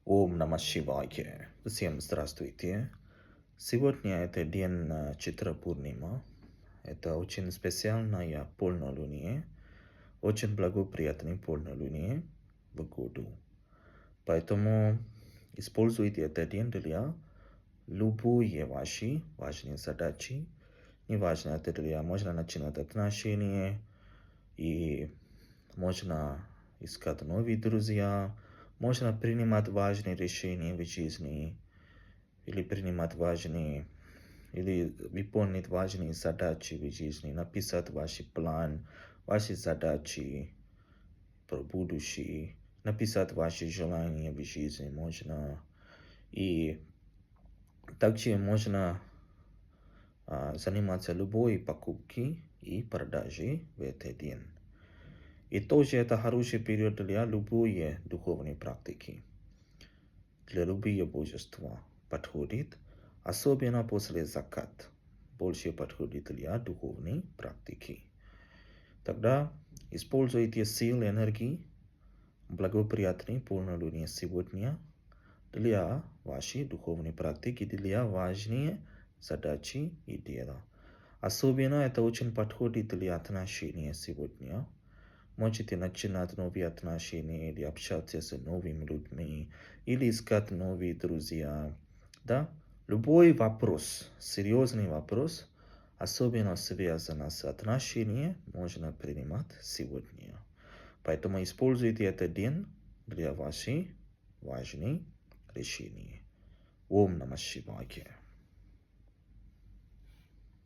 Om Namah Shivaya. Всем здравствуйте. Сегодня это день Читра Пурнима. Это очень специальное полнолуние, очень благоприятное полнолуние в году. Поэтому используйте этот день для любые ваши важные задачи. Неважно, это для можно начинать отношения и можно искать новые друзья, можно принимать важные решения в жизни, или принимать важные, или выполнить важные задачи в жизни, написать ваш план, ваши задачи про будущее, написать ваши желания в жизни можно. И также можно заниматься любой покупкой и продажей в этот день. И тоже это хороший период для любой духовной практики. Для любые божества подходит, особенно после закат. Больше подходит для духовной практики. Тогда используйте силы энергии, благоприятные полнолуние сегодня для вашей духовной практики, для важные задачи и дела. Особенно это очень подходит для отношений сегодня. Можете начинать новые отношения или общаться с новыми людьми, или искать новые друзья. Да? Любой вопрос, серьезный вопрос, особенно связанный с отношениями, можно принимать сегодня. Поэтому используйте этот день для ваших важных решений. Om Namah Shivaya.